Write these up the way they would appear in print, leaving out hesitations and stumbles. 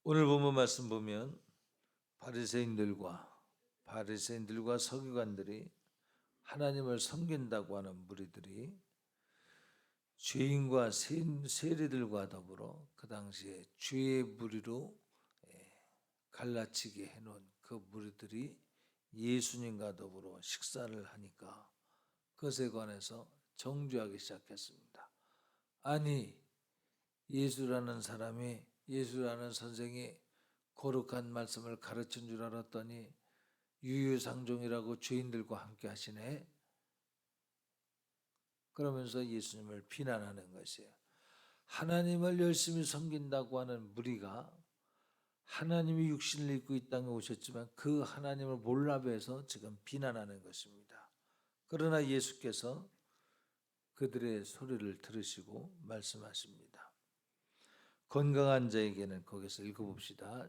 오늘 본문 말씀 보면 바리새인들과 서기관들이 하나님을 섬긴다고 하는 무리들이 죄인과 세리들과 더불어 그 당시에 죄의 무리로 갈라치게 해놓은 그 무리들이 예수님과 더불어 식사를 하니까 그것에 관해서 정죄하기 시작했습니다. 아니, 예수라는 선생이 거룩한 말씀을 가르친 줄 알았더니 유유상종이라고 죄인들과 함께 하시네. 그러면서 예수님을 비난하는 것이에요. 하나님을 열심히 섬긴다고 하는 무리가 하나님이 육신을 입고 이 땅에 오셨지만 그 하나님을 몰라뵈서 지금 비난하는 것입니다. 그러나 예수께서 그들의 소리를 들으시고 말씀하십니다. 건강한 자에게는, 거기서 읽어봅시다.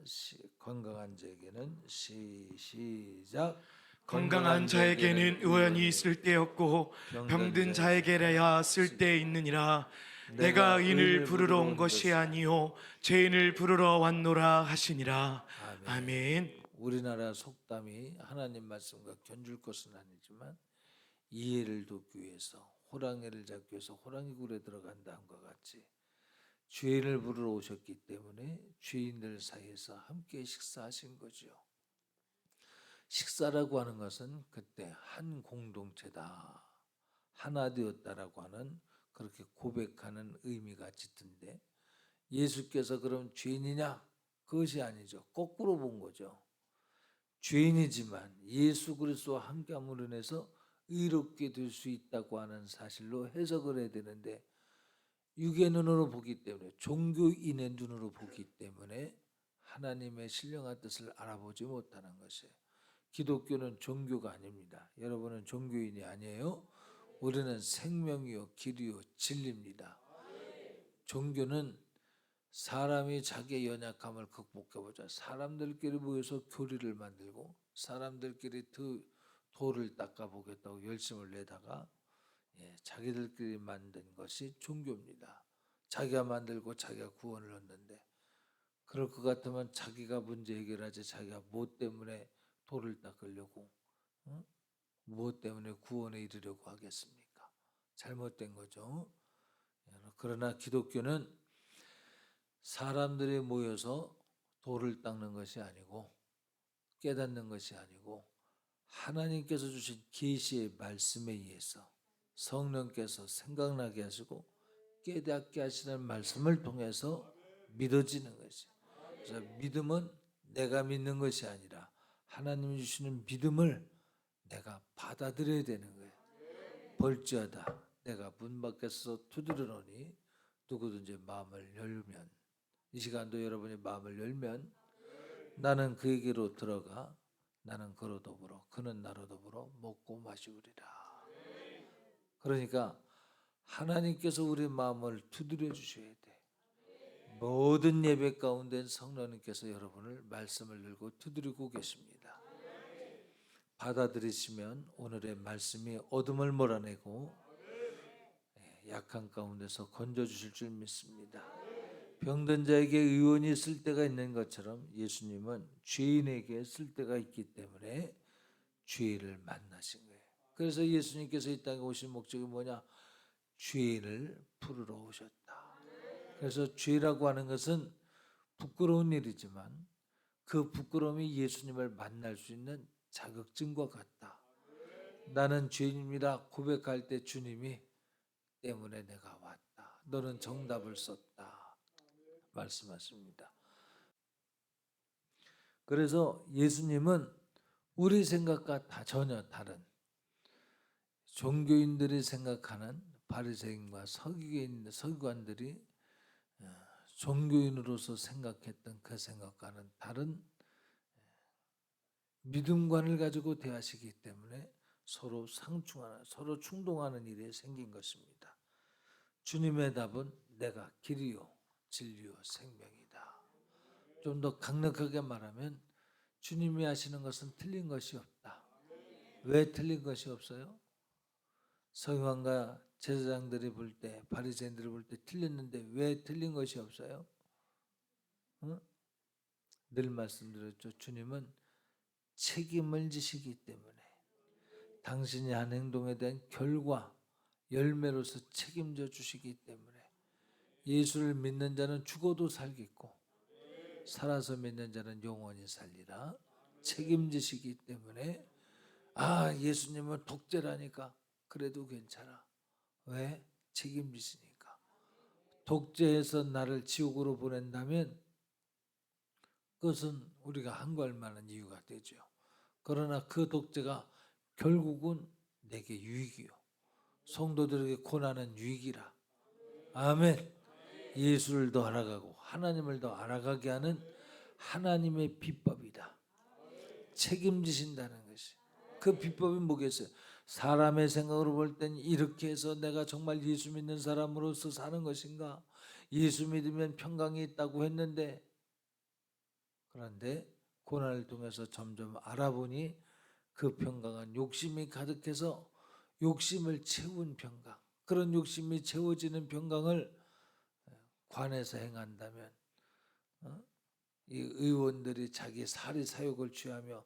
건강한 자에게는 시작. 건강한 자에게는 의원이 있을 때였고 병든 자에게라야 쓸데 있느니라. 내가 의인을 부르러 온 것이 아니요 죄인을 부르러 왔노라 하시니라. 아멘. 우리나라 속담이 하나님 말씀과 견줄 것은 아니지만 이해를 돕기 위해서 호랑이를 잡기 위해서 호랑이 굴에 들어간다 함과 같이 죄인을 부르러 오셨기 때문에 죄인들 사이에서 함께 식사하신 거죠. 식사라고 하는 것은 그때 한 공동체다, 하나 되었다라고 하는, 그렇게 고백하는 의미가 짙은데, 예수께서 그럼 죄인이냐? 그것이 아니죠. 거꾸로 본 거죠. 죄인이지만 예수 그리스도와 함께함으로 인해서 의롭게 될 수 있다고 하는 사실로 해석을 해야 되는데, 육의 눈으로 보기 때문에, 종교인의 눈으로 보기 때문에 하나님의 신령한 뜻을 알아보지 못하는 것이에요. 기독교는 종교가 아닙니다. 여러분은 종교인이 아니에요. 우리는 생명이요 길이요 진리입니다. 종교는 사람이 자기의 연약함을 극복해보자, 사람들끼리 모여서 교리를 만들고 사람들끼리 도를 닦아보겠다고 열심을 내다가 자기들끼리 만든 것이 종교입니다. 자기가 만들고 자기가 구원을 얻는데, 그럴 것 같으면 자기가 문제 해결하지, 자기가 무엇 때문에 도를 닦으려고, 무엇 때문에 구원에 이르려고 하겠습니까? 잘못된 거죠. 그러나 기독교는 사람들이 모여서 도를 닦는 것이 아니고, 깨닫는 것이 아니고, 하나님께서 주신 계시의 말씀에 의해서 성령께서 생각나게 하시고 깨닫게 하시는 말씀을 통해서 믿어지는 것이에요. 그래서 믿음은 내가 믿는 것이 아니라 하나님이 주시는 믿음을 내가 받아들여야 되는 거예요. 볼지어다 내가 문 밖에서 두드려노니 누구든지 마음을 열면, 이 시간도 여러분이 마음을 열면 나는 그에게로 들어가 나는 그로 더불어 그는 나로 더불어 먹고 마시우리라. 그러니까 하나님께서 우리 마음을 두드려 주셔야 돼. 모든 예배 가운데 성령님께서 여러분을 말씀을 열고 두드리고 계십니다. 받아들이시면 오늘의 말씀이 어둠을 몰아내고 약한 가운데서 건져주실 줄 믿습니다. 병든 자에게 의원이 있을 때가 있는 것처럼 예수님은 죄인에게 쓸 때가 있기 때문에 죄를 만나신 거예요. 그래서 예수님께서 이 땅에 오신 목적이 뭐냐? 죄인을 부르러 오셨다. 그래서 죄라고 하는 것은 부끄러운 일이지만 그 부끄러움이 예수님을 만날 수 있는 자격증과 같다. 나는 죄인입니다 고백할 때 주님이 때문에 내가 왔다, 너는 정답을 썼다 말씀하십니다. 그래서 예수님은 우리 생각과 전혀 다른, 종교인들이 생각하는 바리새인과 서기관들이 종교인으로서 생각했던 그 생각과는 다른 믿음관을 가지고 대하시기 때문에 서로 상충하는, 서로 충동하는 일이 생긴 것입니다. 주님의 답은 내가 길이요 진리요 생명이다. 좀 더 강력하게 말하면 주님이 하시는 것은 틀린 것이 없다. 왜 틀린 것이 없어요? 서기관과 제사장들이 볼 때, 바리새인들이 볼 때 틀렸는데 왜 틀린 것이 없어요? 응? 늘 말씀드렸죠. 주님은 책임을 지시기 때문에 당신이 한 행동에 대한 결과, 열매로서 책임져 주시기 때문에 예수를 믿는 자는 죽어도 살겠고 살아서 믿는 자는 영원히 살리라. 책임지시기 때문에 예수님은 독재라니까 그래도 괜찮아. 왜? 책임지시니까. 독재해서 나를 지옥으로 보낸다면 그것은 우리가 항거할 만한 이유가 되죠. 그러나 그 독재가 결국은 내게 유익이요. 성도들에게 고난은 유익이라. 아멘. 예수를 더 알아가고 하나님을 더 알아가게 하는 하나님의 비법이다. 책임지신다는 것이. 그 비법이 뭐겠어요? 사람의 생각으로 볼 땐 이렇게 해서 내가 정말 예수 믿는 사람으로서 사는 것인가? 예수 믿으면 평강이 있다고 했는데, 그런데 고난을 통해서 점점 알아보니 그 평강은 욕심이 가득해서 욕심을 채운 평강, 그런 욕심이 채워지는 평강을 관에서 행한다면 이 의원들이 자기 사리 사욕을 취하며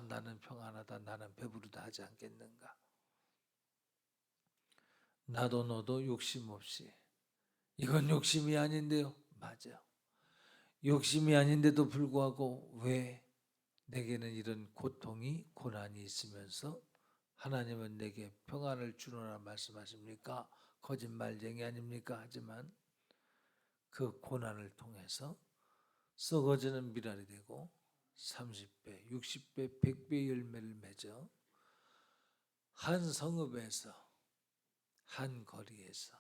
나는 평안하다, 나는 배부르다 하지 않겠는가? 나도 너도 욕심 없이. 이건 욕심이 아닌데요. 맞아요. 욕심이 아닌데도 불구하고 왜 내게는 이런 고통이, 고난이 있으면서 하나님은 내게 평안을 주노라 말씀하십니까? 거짓말쟁이 아닙니까? 하지만 그 고난을 통해서 썩어지는 미랄이 되고 30배, 60배, 100배 열매를 맺어 한 성읍에서, 한 거리에서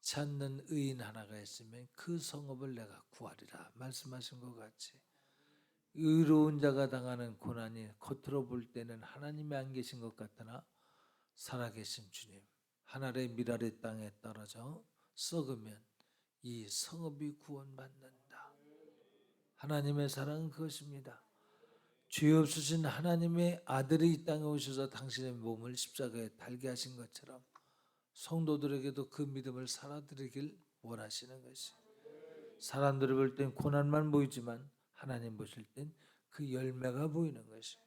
찾는 의인 하나가 있으면 그 성읍을 내가 구하리라 말씀하신 것 같이, 의로운 자가 당하는 고난이 겉으로 볼 때는 하나님이 안 계신 것 같으나 살아계신 주님, 하늘의 미랄의 땅에 떨어져 썩으면 이 성읍이 구원받는다. 하나님의 사랑은 그것입니다. 죄 없으신 하나님의 아들이 이 땅에 오셔서 당신의 몸을 십자가에 달게 하신 것처럼 성도들에게도 그 믿음을 살아드리길 원하시는 것이. 사람들이 볼 땐 고난만 보이지만 하나님 보실 땐 그 열매가 보이는 것이.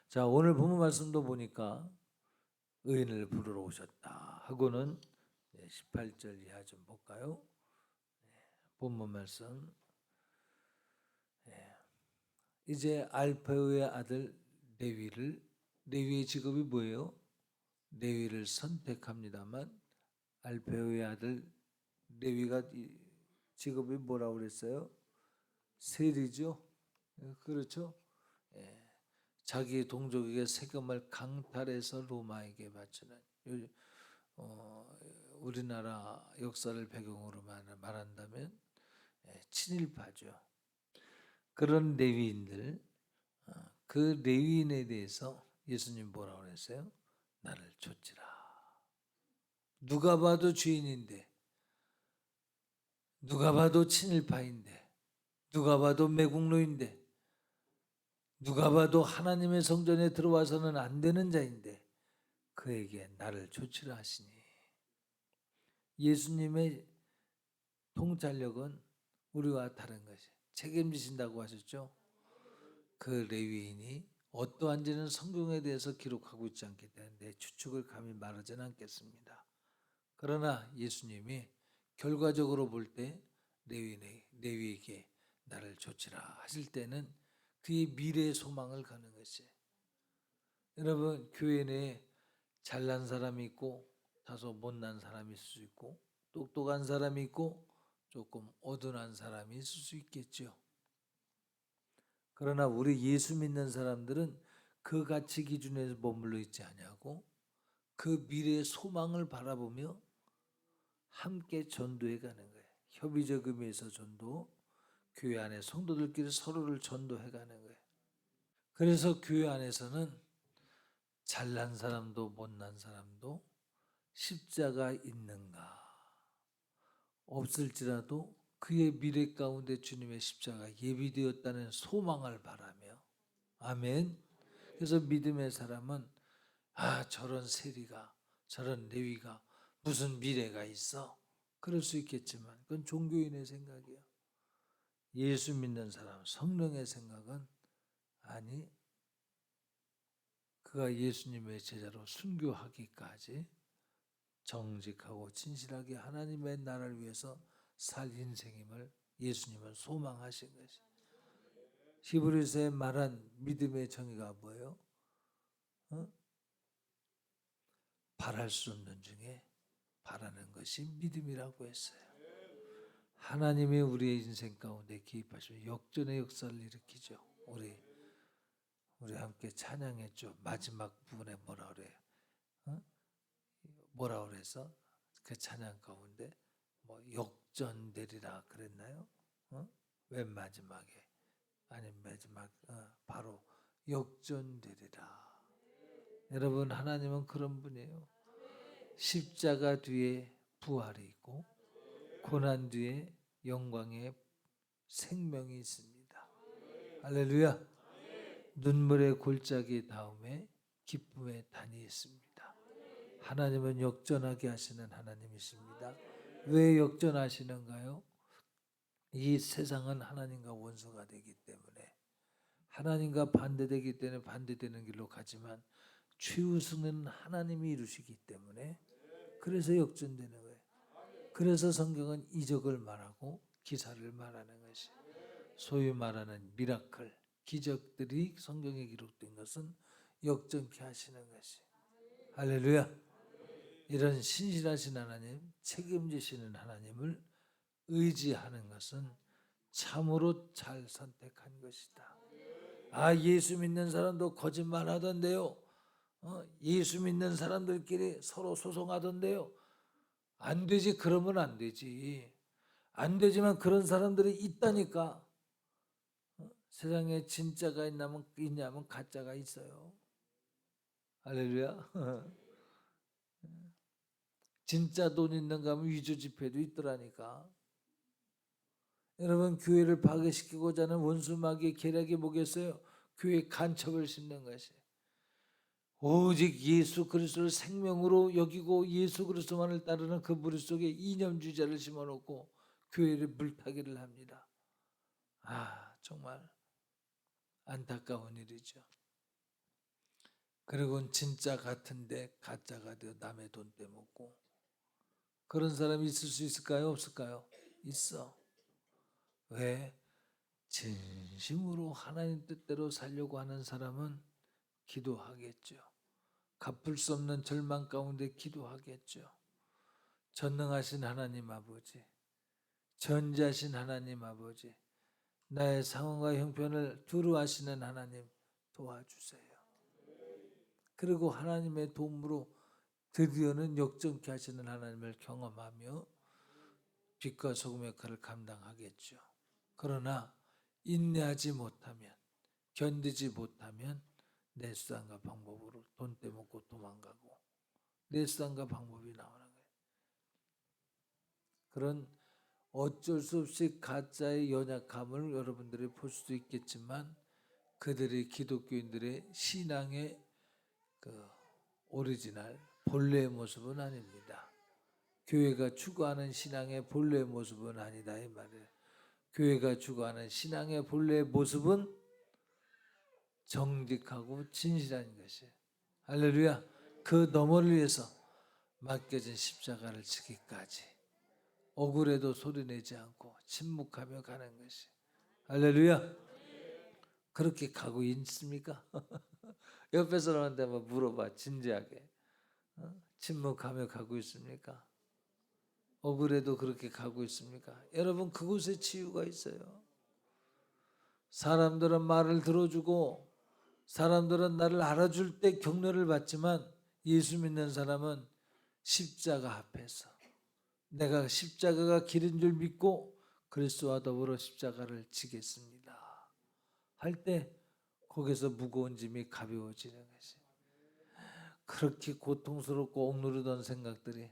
자, 오늘 본문 말씀도 보니까 의인을 부르러 오셨다 하고는 18절 이하 좀 볼까요? 본문 말씀. 이제 알페오의 아들 레위의 직업이 뭐예요? 레위를 선택합니다만 알페오의 아들 레위가 직업이 뭐라고 그랬어요? 세리죠. 그렇죠? 자기 동족에게 세금을 강탈해서 로마에게 바치는, 우리나라 역사를 배경으로 말한다면 친일파죠. 그런 레위인들, 그 레위인에 대해서 예수님 뭐라고 그랬어요? 나를 좇지라. 누가 봐도 죄인인데, 누가 봐도 친일파인데, 누가 봐도 매국노인데, 누가 봐도 하나님의 성전에 들어와서는 안 되는 자인데 그에게 나를 좇지라 하시니, 예수님의 통찰력은 우리와 다른 것이 책임지신다고 하셨죠. 그 레위인이 어떠한지는 성경에 대해서 기록하고 있지 않기 때문에 추측을 감히 말하지는 않겠습니다. 그러나 예수님이 결과적으로 볼 때 레위에게 나를 좇지라 하실 때는 그의 미래의 소망을 가는 것이. 여러분, 교회 내에 잘난 사람이 있고 다소 못난 사람이 있을 수 있고 똑똑한 사람이 있고 조금 어둔한 사람이 있을 수 있겠죠. 그러나 우리 예수 믿는 사람들은 그 가치 기준에서 머물러 있지 아니하고 그 미래의 소망을 바라보며 함께 전도해 가는 거예요. 협의적 의미에서 전도, 교회 안에 성도들끼리 서로를 전도해 가는 거예요. 그래서 교회 안에서는 잘난 사람도 못난 사람도 십자가 있는가 없을지라도 그의 미래 가운데 주님의 십자가 예비되었다는 소망을 바라며, 아멘. 그래서 믿음의 사람은 저런 세리가, 저런 레위가 무슨 미래가 있어? 그럴 수 있겠지만 그건 종교인의 생각이에요. 예수 믿는 사람, 성령의 생각은 아니, 그가 예수님의 제자로 순교하기까지 정직하고 진실하게 하나님의 나라를 위해서 살 인생임을 예수님은 소망하신 것이. 히브리서에 말한 믿음의 정의가 뭐예요? 바랄 수 없는 중에 바라는 것이 믿음이라고 했어요. 하나님이 우리의 인생 가운데 개입하시면 역전의 역사를 일으키죠. 우리 함께 찬양했죠. 마지막 부분에 뭐라 그래요? 뭐라 그래서 그 찬양 가운데 뭐 역전되리라 그랬나요? 맨 마지막에 아니 마지막 바로 역전되리라. 여러분, 하나님은 그런 분이에요. 십자가 뒤에 부활이 있고 고난 뒤에 영광의 생명이 있습니다. 할렐루야. 눈물의 골짜기 다음에 기쁨의 단이 있습니다. 하나님은 역전하게 하시는 하나님이십니다. 왜 역전하시는가요? 이 세상은 하나님과 원수가 되기 때문에, 하나님과 반대되기 때문에 반대되는 길로 가지만 최우승은 하나님이 이루시기 때문에, 그래서 역전되는 거예요. 그래서 성경은 이적을 말하고 기사를 말하는 것이, 소위 말하는 미라클, 기적들이 성경에 기록된 것은 역전케 하시는 것이. 할렐루야. 이런 신실하신 하나님, 책임지시는 하나님을 의지하는 것은 참으로 잘 선택한 것이다. 아, 예수 믿는 사람도 거짓말 하던데요. 예수 믿는 사람들끼리 서로 소송하던데요. 안 되지. 그러면 안 되지. 안 되지만 그런 사람들이 있다니까. 세상에 진짜가 있냐면 가짜가 있어요. 할렐루야. 진짜 돈 있는가 하면 위조 지폐도 있더라니까. 여러분, 교회를 파괴시키고자 하는 원수 마귀의 계략이 뭐겠어요? 교회에 간첩을 심는 것이. 오직 예수 그리스도를 생명으로 여기고 예수 그리스도만을 따르는 그 무리 속에 이념주의자를 심어놓고 교회를 물타기를 합니다. 아, 정말 안타까운 일이죠. 그리고는 진짜 같은데 가짜가 되어 남의 돈 떼먹고, 그런 사람이 있을 수 있을까요? 없을까요? 있어. 왜? 진심으로 하나님 뜻대로 살려고 하는 사람은 기도하겠죠. 갚을 수 없는 절망 가운데 기도하겠죠. 전능하신 하나님 아버지, 전지하신 하나님 아버지, 나의 상황과 형편을 두루 아시는 하나님 도와주세요. 그리고 하나님의 도움으로 드디어는 역전케 하시는 하나님을 경험하며 빛과 소금의 역할을 감당하겠죠. 그러나 인내하지 못하면, 견디지 못하면 내 수단과 방법으로 돈 떼먹고 도망가고 내 수단과 방법이 나오는 거예요. 그런 어쩔 수 없이 가짜의 연약함을 여러분들이 볼 수도 있겠지만, 그들이 기독교인들의 신앙의 그 오리지널 본래의 모습은 아닙니다. 교회가 추구하는 신앙의 본래의 모습은 아니다 이 말이에요. 교회가 추구하는 신앙의 본래의 모습은 정직하고 진실한 것이에요. 할렐루야. 그 너머를 위해서 맡겨진 십자가를 지기까지 억울해도 소리내지 않고 침묵하며 가는 것이. 할렐루야. 그렇게 가고 있습니까? 옆에 사람한테 한번 물어봐. 진지하게. 침묵하며 가고 있습니까? 억울해도 그렇게 가고 있습니까? 여러분, 그곳에 치유가 있어요. 사람들은 말을 들어주고 사람들은 나를 알아줄 때 격려를 받지만, 예수 믿는 사람은 십자가 앞에서 내가 십자가가 길인 줄 믿고 그리스도와 더불어 십자가를 지겠습니다 할 때 거기서 무거운 짐이 가벼워지는 것이. 그렇게 고통스럽고 억누르던 생각들이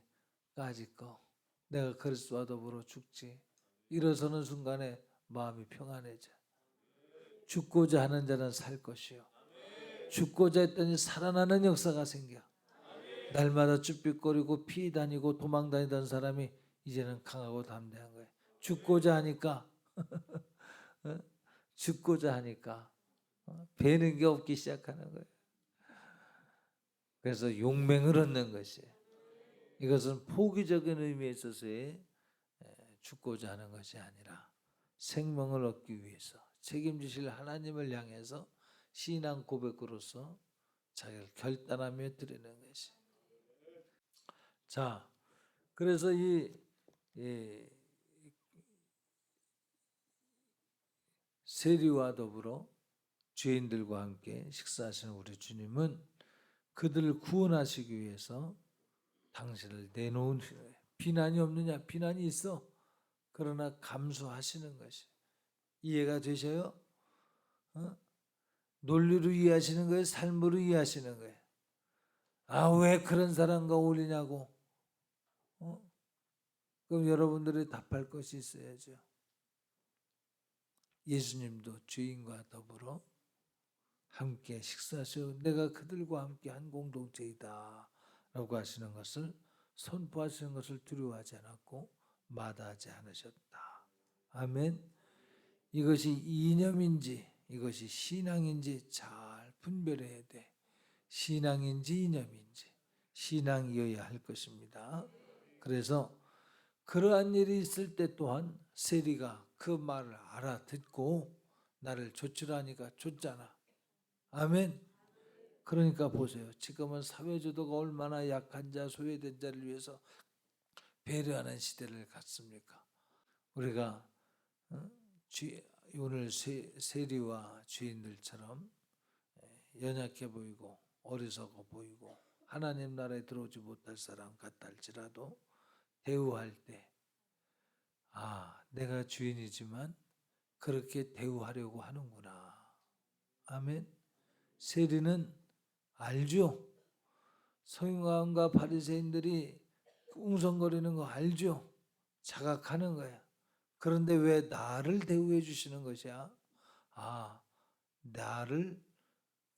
까짓거 내가 그리스도와 더불어 죽지, 일어서는 순간에 마음이 평안해져. 죽고자 하는 자는 살 것이요, 죽고자 했더니 살아나는 역사가 생겨. 날마다 쭈삣거리고 피 다니고 도망 다니던 사람이 이제는 강하고 담대한 거예요. 죽고자 하니까 어? 죽고자 하니까 배는 게 없기 시작하는 거예요. 그래서 용맹을 얻는 것이에요. 이것은 포기적인 의미에 있어서의 죽고자 하는 것이 아니라 생명을 얻기 위해서 책임지실 하나님을 향해서 신앙 고백으로서 자기를 결단하며 드리는 것이. 자, 그래서 이 세리와 더불어 죄인들과 함께 식사하시는 우리 주님은 그들을 구원하시기 위해서 당신을 내놓은 후에 비난이 없느냐? 비난이 있어. 그러나 감수하시는 것이. 이해가 되셔요? 논리로 이해하시는 거예요? 삶으로 이해하시는 거예요? 아, 왜 그런 사람과 어울리냐고? 그럼 여러분들이 답할 것이 있어야죠. 예수님도 주인과 더불어 함께 식사하시고 내가 그들과 함께 한 공동체이다 라고 하시는 것을 선포하시는 것을 두려워하지 않았고 마다하지 않으셨다. 아멘. 이것이 이념인지 이것이 신앙인지 잘 분별해야 돼. 신앙인지 이념인지 신앙이어야 할 것입니다. 그래서 그러한 일이 있을 때 또한 세리가 그 말을 알아듣고 나를 조치라니까 줬잖아. 아멘. 그러니까 보세요. 지금은 사회제도가 얼마나 약한 자, 소외된 자를 위해서 배려하는 시대를 갔습니까? 우리가 오늘 세리와 주인들처럼 연약해 보이고 어리석어 보이고 하나님 나라에 들어오지 못할 사람 같다 할지라도 대우할 때 내가 주인이지만 그렇게 대우하려고 하는구나. 아멘. 세리는 알죠. 서기관과 바리새인들이 웅성거리는 거 알죠. 자각하는 거야. 그런데 왜 나를 대우해 주시는 것이야? 나를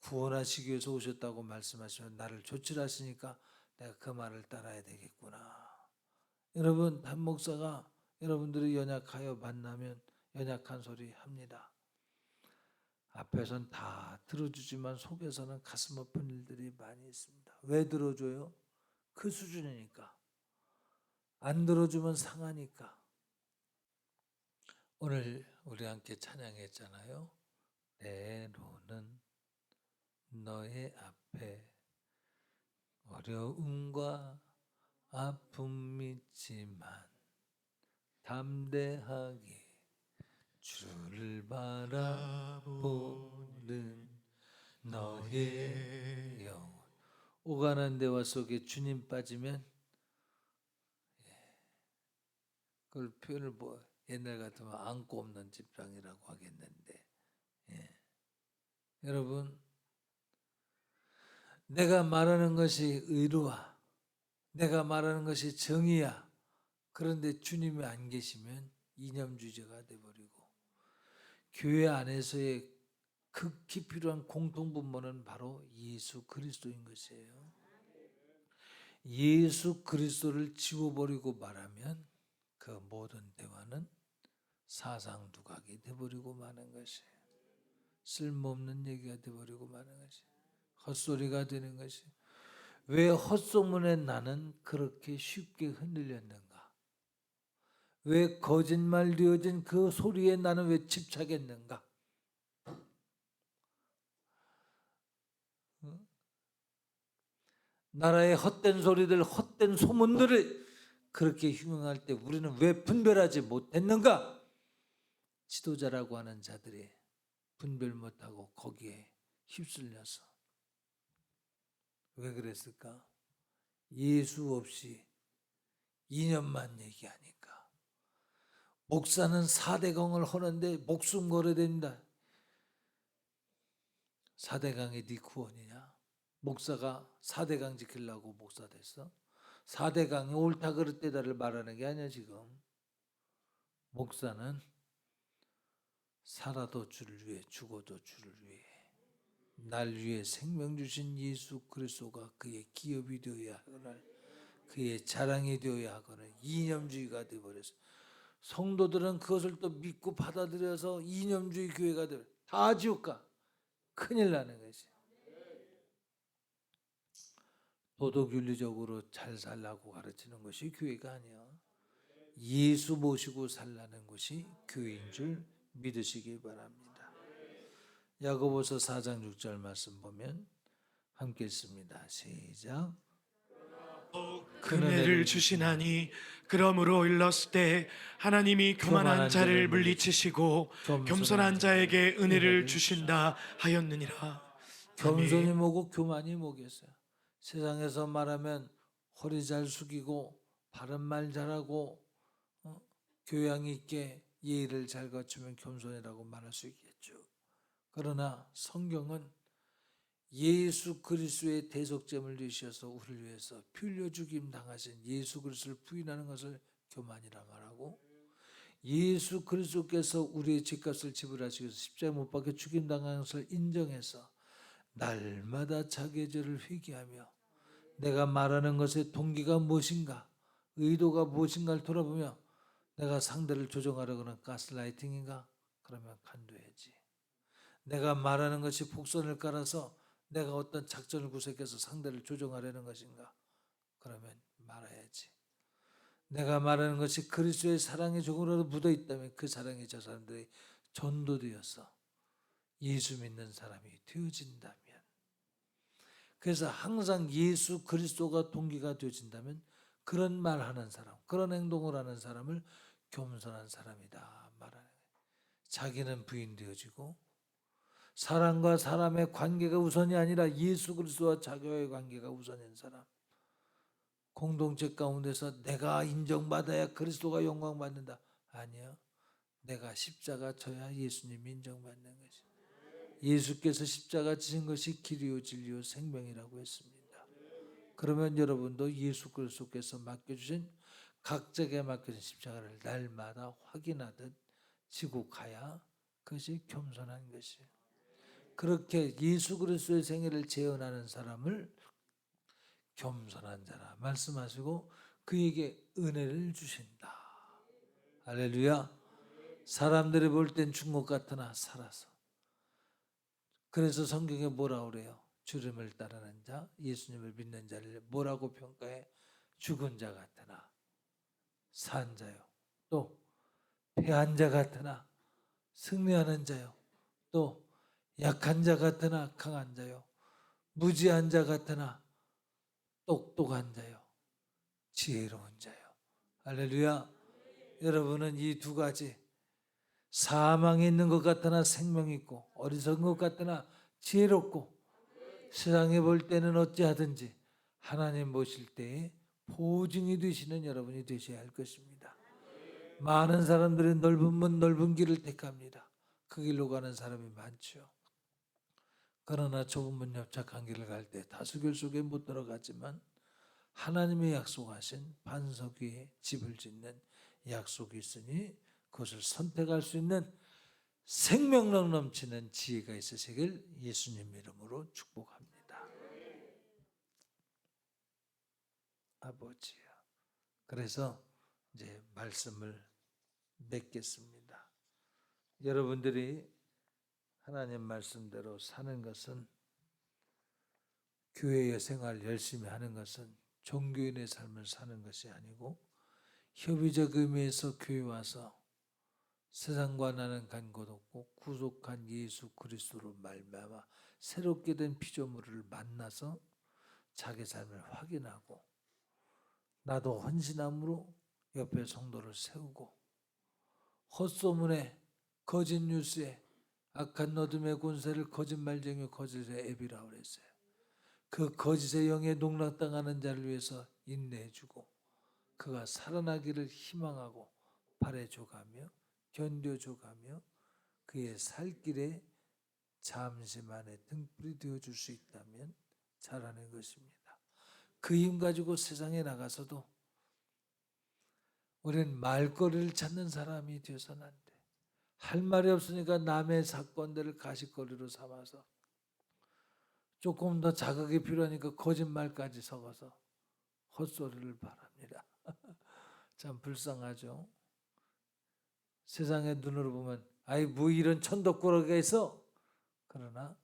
구원하시기 위해서 오셨다고 말씀하시면 나를 조치하시니까 내가 그 말을 따라야 되겠구나. 여러분, 담 목사가 여러분들이 연약하여 만나면 연약한 소리 합니다. 앞에선 다 들어주지만 속에서는 가슴 아픈 일들이 많이 있습니다. 왜 들어줘요? 그 수준이니까. 안 들어주면 상하니까. 오늘 우리 함께 찬양했잖아요. 때로는 너의 앞에 어려움과 아픔이 있지만 담대하게 주를 바라보는 너의 영혼. 오가는 대화 속에 주님 빠지면 그걸 표현을 옛날 같으면 안고 없는 집장이라고 하겠는데 여러분, 내가 말하는 것이 의로와 내가 말하는 것이 정의야. 그런데 주님이 안 계시면 이념주의자가 돼버리고 교회 안에서의 극히 필요한 공통분모는 바로 예수 그리스도인 것이에요. 예수 그리스도를 지워버리고 말하면 그 모든 대화는 사상두각이 돼버리고 마는 것이에요. 쓸모없는 얘기가 돼버리고 마는 것이에요. 헛소리가 되는 것이에요. 왜 헛소문에 나는 그렇게 쉽게 흔들렸는가? 왜 거짓말 되어진 그 소리에 나는 왜 집착했는가? 나라의 헛된 소리들, 헛된 소문들을 그렇게 흉흉할 때 우리는 왜 분별하지 못했는가? 지도자라고 하는 자들이 분별 못하고 거기에 휩쓸려서. 왜 그랬을까? 예수 없이 이념만 얘기하니까. 목사는 4대강을 하는데 목숨 걸어야 된다. 4대강이 네 구원이냐? 목사가 4대강 지키려고 목사 됐어? 4대강이 옳다 그릇되다를 말하는 게 아니야 지금. 목사는 살아도 주를 위해 죽어도 주를 위해 날 위해 생명 주신 예수 그리스도가 그의 기업이 되어야 하거나 그의 자랑이 되어야 하거나 이념주의가 되어버려서 성도들은 그것을 또 믿고 받아들여서 이념주의 교회가 돼. 다 지옥 가. 큰일 나는 거지. 도덕윤리적으로 잘 살라고 가르치는 것이 교회가 아니야. 예수 모시고 살라는 것이 교회인 줄 믿으시기 바랍니다. 야고보서 4장 6절 말씀 보면 함께 읽습니다. 시작. 큰 은혜를 주시나니 그러므로 일렀을 때 하나님이 교만한 자를 물리치시고 겸손한 자에게 은혜를 주신다 하였느니라. 겸손이 뭐고 교만이 뭐겠어요? 세상에서 말하면 허리 잘 숙이고 바른 말 잘하고 교양 있게 예의를 잘 갖추면 겸손이라고 말할 수 있겠죠. 그러나 성경은 예수 그리스도의 대속죄를 주셔서 우리를 위해서 피 흘려 죽임 당하신 예수 그리스도를 부인하는 것을 교만이라 말하고, 예수 그리스도께서 우리의 죄값을 지불하시기 위해서 십자가에 못 박혀 죽임 당한 것을 인정해서 날마다 자기의 죄를 회개하며 내가 말하는 것의 동기가 무엇인가, 의도가 무엇인가를 돌아보며 내가 상대를 조종하려고 하는 가스라이팅인가? 그러면 간두해야지. 내가 말하는 것이 복선을 깔아서 내가 어떤 작전을 구색해서 상대를 조종하려는 것인가? 그러면 말아야지. 내가 말하는 것이 그리스도의 사랑이 조금이라도 묻어있다면 그 사랑이 저 사람들이 전도되어서 예수 믿는 사람이 되어진다면, 그래서 항상 예수 그리스도가 동기가 되어진다면 그런 말하는 사람, 그런 행동을 하는 사람을 겸손한 사람이다 말하는 거예요. 자기는 부인되어지고 사람과 사람의 관계가 우선이 아니라 예수 그리스도와 자기와의 관계가 우선인 사람, 공동체 가운데서 내가 인정받아야 그리스도가 영광받는다. 아니요. 내가 십자가 져야 예수님 인정받는 것이. 예수께서 십자가 지신 것이 길이요 진리요 생명이라고 했습니다. 그러면 여러분도 예수 그리스도께서 맡겨주신 각자에게 맡겨진 십자가를 날마다 확인하듯 지고 가야 그것이 겸손한 것이에요. 그렇게 예수 그리스도의 생애를 재현하는 사람을 겸손한 자라 말씀하시고 그에게 은혜를 주신다. 할렐루야. 사람들이 볼 땐 죽은 것 같으나 살아서. 그래서 성경에 뭐라고 그래요? 주름을 따르는 자, 예수님을 믿는 자를 뭐라고 평가해? 죽은 자 같으나 산 자요. 또 패한 자 같으나 승리하는 자요. 또 약한 자 같으나 강한 자요. 무지한 자 같으나 똑똑한 자요. 지혜로운 자요. 할렐루야. 여러분은 이 두 가지, 사망이 있는 것 같으나 생명이 있고 어리석은 것 같으나 지혜롭고 세상에 볼 때는 어찌하든지 하나님 보실 때에 보증이 되시는 여러분이 되셔야 할 것입니다. 많은 사람들이 넓은 문 넓은 길을 택합니다. 그 길로 가는 사람이 많죠. 그러나 좁은 문 협착한 길을 갈 때 다수결 속에 못 들어갔지만 하나님의 약속하신 반석 위에 집을 짓는 약속이 있으니 그것을 선택할 수 있는 생명력 넘치는 지혜가 있으시길 예수님 이름으로 축복합니다. 아버지요. 그래서 이제 말씀을 맺겠습니다. 여러분들이 하나님 말씀대로 사는 것은, 교회의 생활 열심히 하는 것은 종교인의 삶을 사는 것이 아니고 협의적 의미에서 교회 와서 세상과 나는 간 곳 없고 구속한 예수 그리스도로 말미암아 새롭게 된 피조물을 만나서 자기 삶을 확인하고 나도 헌신함으로 옆에 성도를 세우고, 헛소문에 거짓 뉴스에 악한 어둠의 권세를 거짓말쟁이 거짓의 앱이라고 그랬어요. 그 거짓의 영에 농락당하는 자를 위해서 인내해주고 그가 살아나기를 희망하고 바래줘가며 견뎌줘가며 그의 살 길에 잠시만의 등불이 되어줄 수 있다면 잘하는 것입니다. 그 힘 가지고 세상에 나가서도 우리는 말거리를 찾는 사람이 되어서는 안 돼. 할 말이 없으니까 남의 사건들을 가십거리로 삼아서 조금 더 자극이 필요하니까 거짓말까지 섞어서 헛소리를 바랍니다. 참 불쌍하죠. 세상의 눈으로 보면 아이 뭐 이런 천덕꾸러기가 있어. 그러나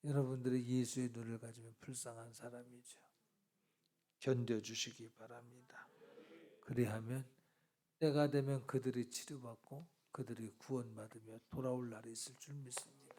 여러분들이 예수의 눈을 가지면 불쌍한 사람이죠. 견뎌주시기 바랍니다. 그리하면 때가 되면 그들이 치료받고 그들이 구원받으며 돌아올 날이 있을 줄 믿습니다.